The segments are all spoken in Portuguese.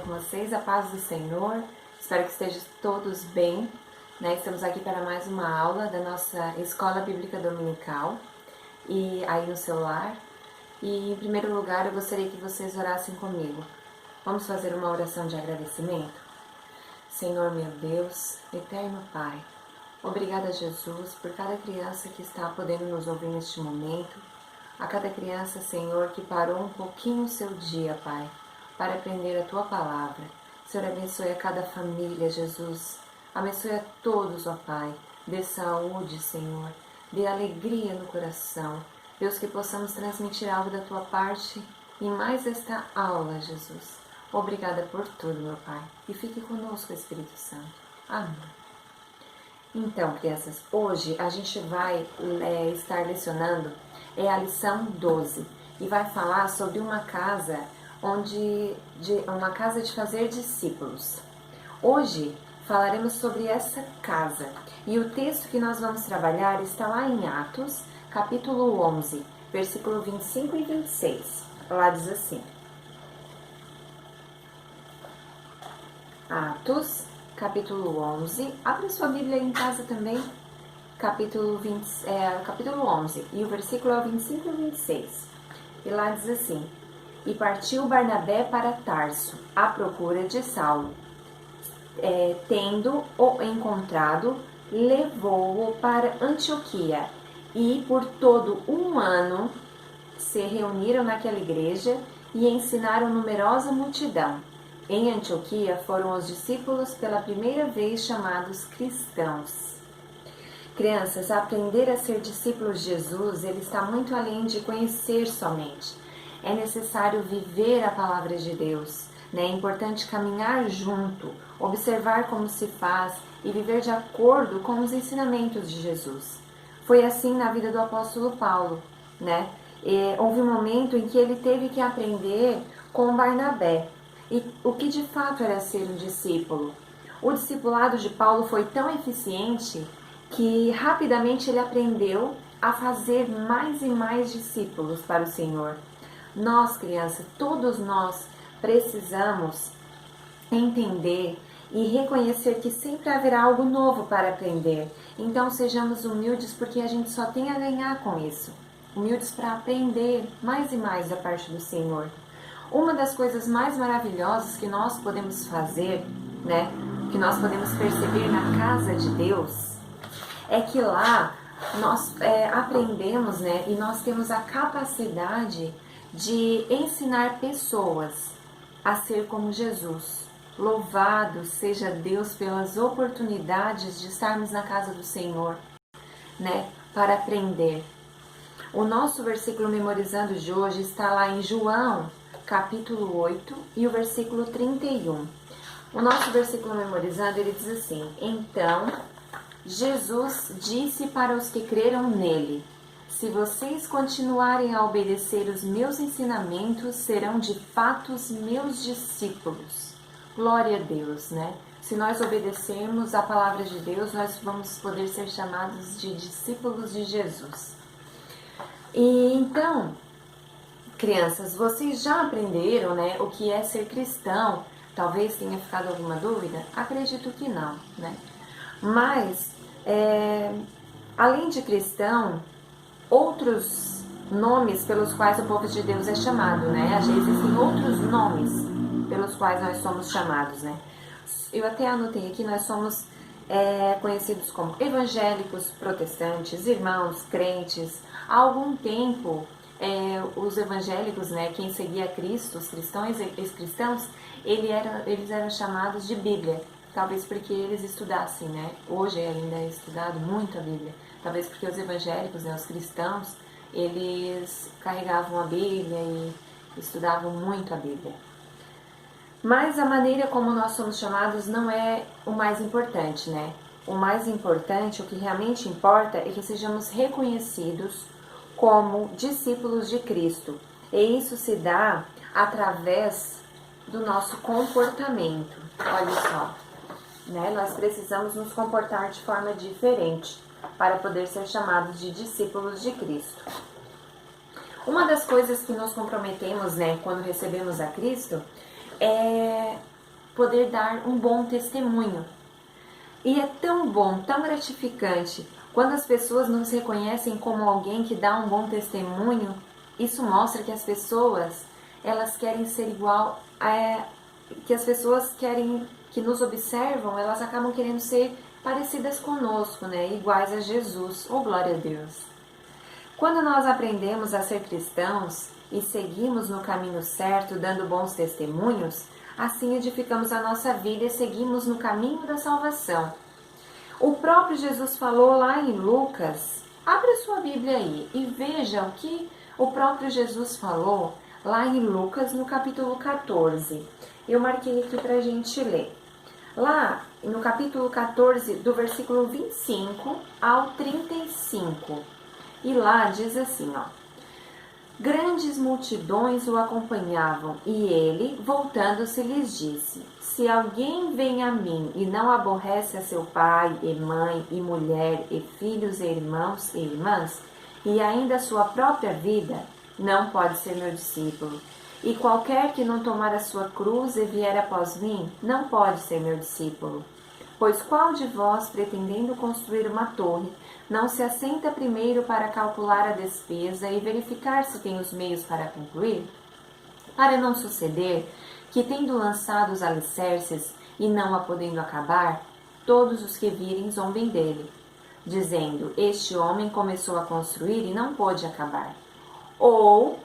bem com vocês? A paz do Senhor. Espero que estejam todos bem. Estamos aqui para mais uma aula da nossa Escola Bíblica Dominical e aí no celular. E em primeiro lugar, eu gostaria que vocês orassem comigo. Vamos fazer uma oração de agradecimento? Senhor meu Deus, eterno Pai, obrigada Jesus por cada criança que está podendo nos ouvir neste momento, a cada criança, Senhor, que parou um pouquinho o seu dia, Pai, para aprender a Tua Palavra. Senhor, abençoe a cada família, Jesus. Abençoe a todos, ó Pai. Dê saúde, Senhor. Dê alegria no coração. Deus, que possamos transmitir algo da Tua parte em mais esta aula, Jesus. Obrigada por tudo, meu Pai. E fique conosco, Espírito Santo. Amém. Então, crianças, hoje a gente vai estar lecionando a lição 12 e vai falar sobre uma casa de fazer discípulos. Hoje falaremos sobre essa casa e o texto que nós vamos trabalhar está lá em Atos, capítulo 11, versículo 25 e 26. Lá diz assim: Atos, capítulo 11, abre sua Bíblia em casa também, capítulo 11, e o versículo é o 25 e 26. E lá diz assim: E partiu Barnabé para Tarso, à procura de Saulo. Tendo-o encontrado, levou-o para Antioquia, e por todo um ano se reuniram naquela igreja e ensinaram numerosa multidão. Em Antioquia foram os discípulos pela primeira vez chamados cristãos. Crianças, aprender a ser discípulos de Jesus, ele está muito além de conhecer somente. É necessário viver a palavra de Deus. É importante caminhar junto, observar como se faz e viver de acordo com os ensinamentos de Jesus. Foi assim na vida do apóstolo Paulo, houve um momento em que ele teve que aprender com Barnabé. E o que de fato era ser um discípulo? O discipulado de Paulo foi tão eficiente que rapidamente ele aprendeu a fazer mais e mais discípulos para o Senhor. Nós, crianças, todos nós precisamos entender e reconhecer que sempre haverá algo novo para aprender. Então sejamos humildes, porque a gente só tem a ganhar com isso. Humildes para aprender mais e mais da parte do Senhor. Uma das coisas mais maravilhosas que nós podemos fazer, que nós podemos perceber na casa de Deus, é que lá nós aprendemos, e nós temos a capacidade de ensinar pessoas a ser como Jesus. Louvado seja Deus pelas oportunidades de estarmos na casa do Senhor, para aprender. O nosso versículo memorizando de hoje está lá em João, capítulo 8, e o versículo 31. O nosso versículo memorizando, ele diz assim: Então Jesus disse para os que creram nele: Se vocês continuarem a obedecer os meus ensinamentos, serão de fato os meus discípulos. Glória a Deus, Se nós obedecermos a palavra de Deus, nós vamos poder ser chamados de discípulos de Jesus. E então, crianças, vocês já aprenderam, o que é ser cristão? Talvez tenha ficado alguma dúvida? Acredito que não, Mas, além de cristão, outros nomes pelos quais o povo de Deus é chamado, Existem outros nomes pelos quais nós somos chamados, Eu até anotei aqui, nós somos conhecidos como evangélicos, protestantes, irmãos, crentes. Há algum tempo, os evangélicos, quem seguia Cristo, os cristãos, eles eram chamados de Bíblia. Talvez porque eles estudassem, Hoje ainda é estudado muito a Bíblia. Talvez porque os evangélicos, os cristãos, eles carregavam a Bíblia e estudavam muito a Bíblia. Mas a maneira como nós somos chamados não é o mais importante, O mais importante, o que realmente importa, é que sejamos reconhecidos como discípulos de Cristo. E isso se dá através do nosso comportamento. Olha só. Nós precisamos nos comportar de forma diferente para poder ser chamados de discípulos de Cristo. Uma das coisas que nos comprometemos, quando recebemos a Cristo, é poder dar um bom testemunho. E é tão bom, tão gratificante, quando as pessoas nos reconhecem como alguém que dá um bom testemunho. Isso mostra que as pessoas, elas querem ser igual que as pessoas querem, que nos observam, elas acabam querendo ser parecidas conosco, né? Iguais a Jesus. Oh, glória a Deus! Quando nós aprendemos a ser cristãos e seguimos no caminho certo, dando bons testemunhos, assim edificamos a nossa vida e seguimos no caminho da salvação. O próprio Jesus falou lá em Lucas. Abre sua Bíblia aí e veja o que o próprio Jesus falou lá em Lucas, no capítulo 14. Eu marquei aqui para a gente ler. Lá no capítulo 14, do versículo 25 ao 35. E lá diz assim, ó: Grandes multidões o acompanhavam, e ele, voltando-se, lhes disse: Se alguém vem a mim e não aborrece a seu pai e mãe e mulher e filhos e irmãos e irmãs, e ainda a sua própria vida, não pode ser meu discípulo. E qualquer que não tomar a sua cruz e vier após mim, não pode ser meu discípulo. Pois qual de vós, pretendendo construir uma torre, não se assenta primeiro para calcular a despesa e verificar se tem os meios para concluir? Para não suceder que, tendo lançado os alicerces e não a podendo acabar, todos os que virem zombem dele, dizendo: Este homem começou a construir e não pôde acabar. Ou,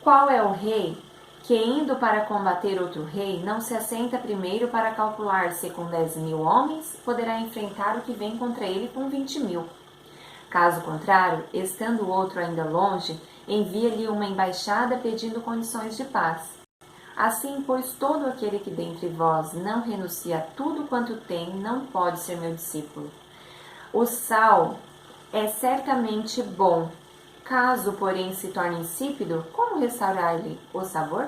qual é o rei que, indo para combater outro rei, não se assenta primeiro para calcular se com 10.000 homens poderá enfrentar o que vem contra ele com 20.000? Caso contrário, estando o outro ainda longe, envia-lhe uma embaixada pedindo condições de paz. Assim, pois, todo aquele que dentre vós não renuncia a tudo quanto tem, não pode ser meu discípulo. O sal é certamente bom. Caso, porém, se torne insípido, como restaurar-lhe o sabor?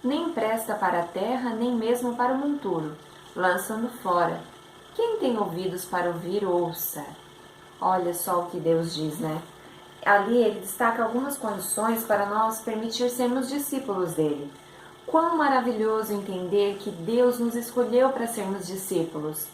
Nem presta para a terra, nem mesmo para o monturo. Lançam-no fora. Quem tem ouvidos para ouvir, ouça. Olha só o que Deus diz, né? Ali ele destaca algumas condições para nós permitir sermos discípulos dele. Quão maravilhoso entender que Deus nos escolheu para sermos discípulos.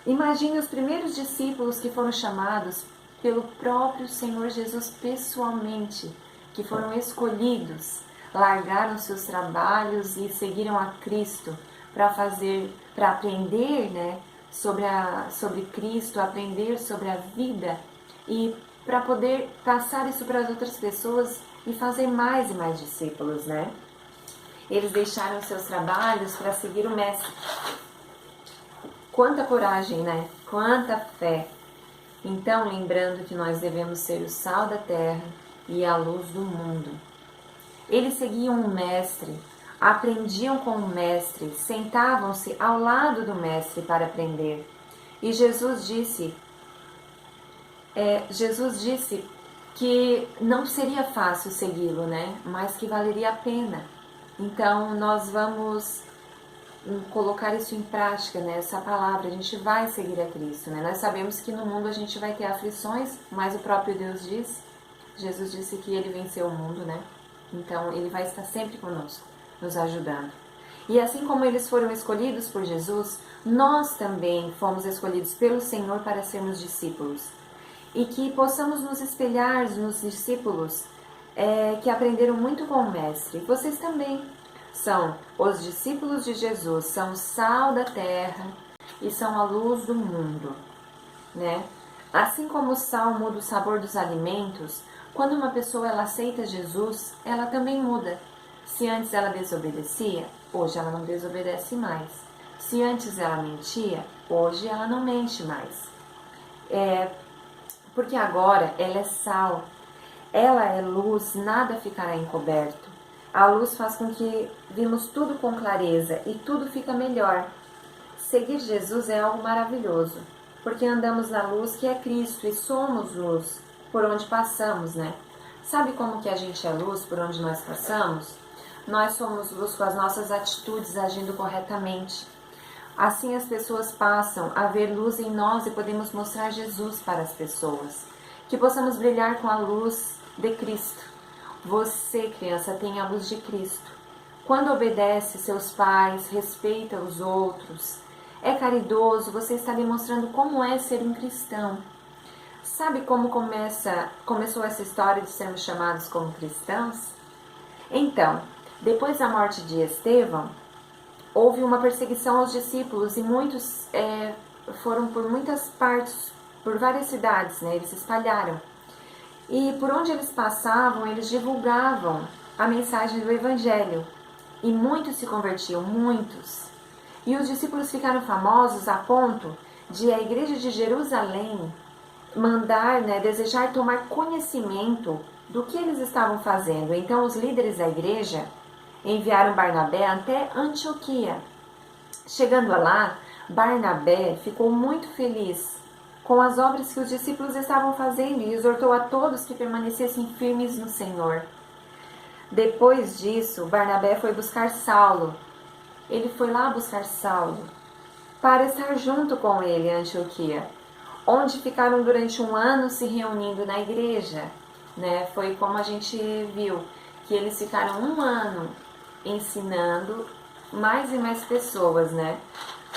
Imagine os primeiros discípulos que foram chamados pelo próprio Senhor Jesus pessoalmente, que foram escolhidos, largaram seus trabalhos e seguiram a Cristo para aprender, né, sobre Cristo, aprender sobre a vida e para poder passar isso para as outras pessoas e fazer mais e mais discípulos, né? Eles deixaram seus trabalhos para seguir o Mestre. Quanta coragem, né? Quanta fé! Então, lembrando que nós devemos ser o sal da terra e a luz do mundo. Eles seguiam o Mestre, aprendiam com o Mestre, sentavam-se ao lado do Mestre para aprender. E Jesus disse que não seria fácil segui-lo, né? Mas que valeria a pena. Então, nós vamos colocar isso em prática, né? Essa palavra, a gente vai seguir a Cristo, né? Nós sabemos que no mundo a gente vai ter aflições, mas o próprio Deus diz, Jesus disse que ele venceu o mundo, né? Então, ele vai estar sempre conosco, nos ajudando. E assim como eles foram escolhidos por Jesus, nós também fomos escolhidos pelo Senhor para sermos discípulos. E que possamos nos espelhar nos discípulos que aprenderam muito com o Mestre. Vocês também são os discípulos de Jesus, são o sal da terra e são a luz do mundo, né? Assim como o sal muda o sabor dos alimentos, quando uma pessoa ela aceita Jesus, ela também muda. Se antes ela desobedecia, hoje ela não desobedece mais. Se antes ela mentia, hoje ela não mente mais. Porque agora ela é sal, ela é luz, nada ficará encoberto. A luz faz com que vimos tudo com clareza e tudo fica melhor. Seguir Jesus é algo maravilhoso, porque andamos na luz que é Cristo e somos luz por onde passamos, né? Sabe como que a gente é luz por onde nós passamos? Nós somos luz com as nossas atitudes agindo corretamente. Assim as pessoas passam a ver luz em nós e podemos mostrar Jesus para as pessoas. Que possamos brilhar com a luz de Cristo. Você, criança, tem a luz de Cristo. quando obedece seus pais, respeita os outros, é caridoso, você está demonstrando como é ser um cristão. Sabe como começou essa história de sermos chamados como cristãos? Então, depois da morte de Estevão, houve uma perseguição aos discípulos e muitos foram por muitas partes, por várias cidades, né? Eles se espalharam. E por onde eles passavam, eles divulgavam a mensagem do Evangelho. E muitos se convertiam, muitos. E os discípulos ficaram famosos a ponto de a igreja de Jerusalém mandar, desejar tomar conhecimento do que eles estavam fazendo. Então os líderes da igreja enviaram Barnabé até Antioquia. Chegando lá, Barnabé ficou muito feliz com as obras que os discípulos estavam fazendo e exortou a todos que permanecessem firmes no Senhor. Depois disso, Barnabé foi buscar Saulo. Ele foi lá buscar Saulo para estar junto com ele em Antioquia, onde ficaram durante um ano se reunindo na igreja. Foi como a gente viu, que eles ficaram um ano ensinando mais e mais pessoas,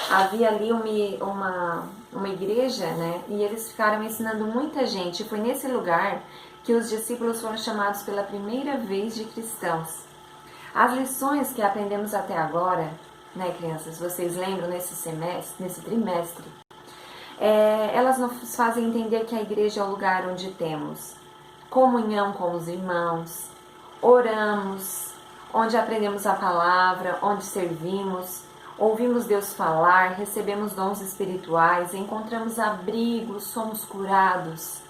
Havia ali uma igreja, e eles ficaram ensinando muita gente. Foi nesse lugar que os discípulos foram chamados pela primeira vez de cristãos. As lições que aprendemos até agora, crianças, vocês lembram nesse trimestre, elas nos fazem entender que a igreja é o lugar onde temos comunhão com os irmãos, oramos, onde aprendemos a palavra, onde servimos, ouvimos Deus falar, recebemos dons espirituais, encontramos abrigo, somos curados,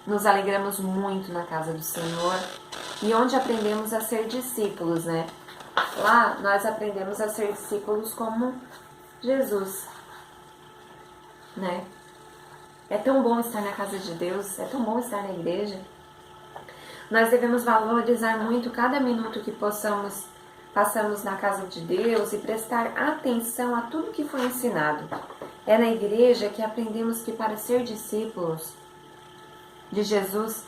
nos alegramos muito na casa do Senhor e onde aprendemos a ser discípulos, Lá nós aprendemos a ser discípulos como Jesus, É tão bom estar na casa de Deus, é tão bom estar na igreja. Nós devemos valorizar muito cada minuto que passamos na casa de Deus e prestar atenção a tudo que foi ensinado. É na igreja que aprendemos que para ser discípulos de Jesus,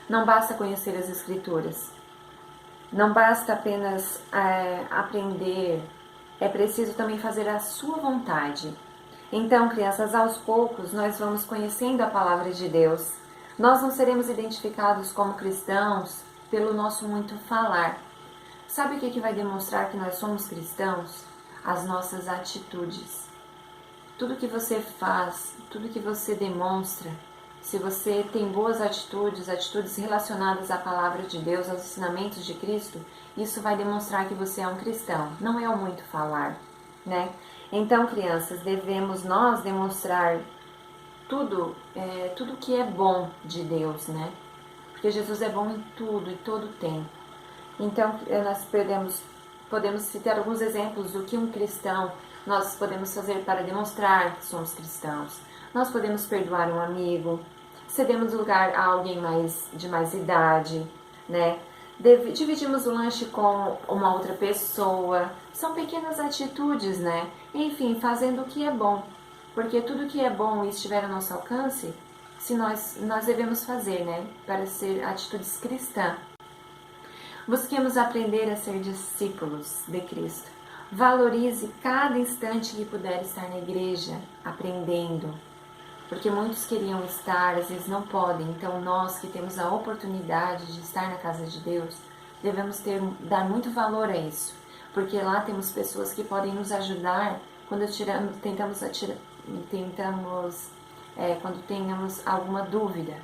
não basta conhecer as Escrituras. Não basta apenas aprender, é preciso também fazer a sua vontade. Então, crianças, aos poucos nós vamos conhecendo a palavra de Deus. Nós não seremos identificados como cristãos pelo nosso muito falar. Sabe o que vai demonstrar que nós somos cristãos? As nossas atitudes. Tudo que você faz, tudo que você demonstra, se você tem boas atitudes relacionadas à palavra de Deus, aos ensinamentos de Cristo, isso vai demonstrar que você é um cristão. Não é o muito falar, Então, crianças, devemos nós demonstrar tudo que é bom de Deus, Porque Jesus é bom em tudo e todo tempo. Então, nós podemos citar alguns exemplos do que um cristão nós podemos fazer para demonstrar que somos cristãos. Nós podemos perdoar um amigo, cedemos lugar a alguém de mais idade, dividimos o lanche com uma outra pessoa. São pequenas atitudes, Enfim, fazendo o que é bom. Porque tudo que é bom e estiver ao nosso alcance, se nós devemos fazer, para ser atitudes cristãs. Busquemos aprender a ser discípulos de Cristo. Valorize cada instante que puder estar na igreja, aprendendo. Porque muitos queriam estar, às vezes não podem. Então nós que temos a oportunidade de estar na casa de Deus, devemos dar muito valor a isso. Porque lá temos pessoas que podem nos ajudar quando quando tenhamos alguma dúvida,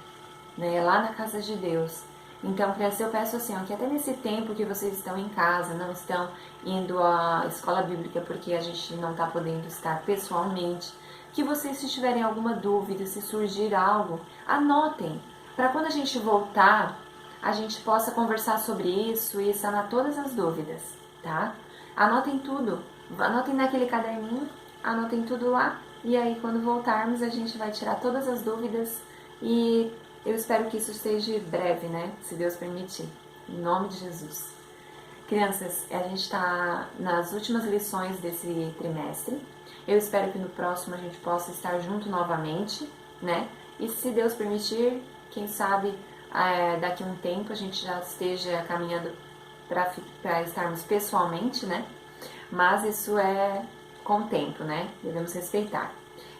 lá na casa de Deus. Então, crianças, eu peço assim, que até nesse tempo que vocês estão em casa, não estão indo à escola bíblica porque a gente não está podendo estar pessoalmente, que vocês, se tiverem alguma dúvida, se surgir algo, anotem, para quando a gente voltar, a gente possa conversar sobre isso e sanar todas as dúvidas, tá? Anotem tudo, anotem naquele caderninho, anotem tudo lá, e aí quando voltarmos a gente vai tirar todas as dúvidas e eu espero que isso esteja breve, se Deus permitir, em nome de Jesus. Crianças, a gente está nas últimas lições desse trimestre. Eu espero que no próximo a gente possa estar junto novamente, E se Deus permitir, quem sabe daqui a um tempo a gente já esteja caminhando para estarmos pessoalmente, né? Mas isso é com o tempo, né? Devemos respeitar.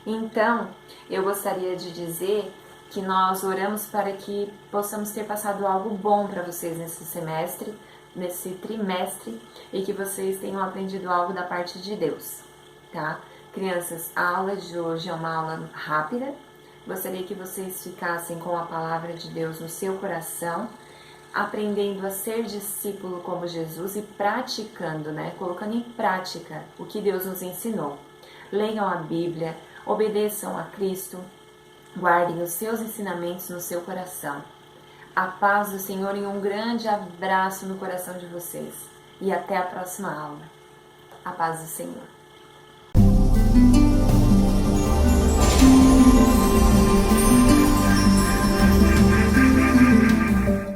Então, eu gostaria de dizer que nós oramos para que possamos ter passado algo bom para vocês nesse semestre, nesse trimestre, e que vocês tenham aprendido algo da parte de Deus, tá? Crianças, a aula de hoje é uma aula rápida. Gostaria que vocês ficassem com a palavra de Deus no seu coração, aprendendo a ser discípulo como Jesus e praticando, né? Colocando em prática o que Deus nos ensinou. Leiam a Bíblia, obedeçam a Cristo, guardem os seus ensinamentos no seu coração. A paz do Senhor e um grande abraço no coração de vocês. E até a próxima aula. A paz do Senhor.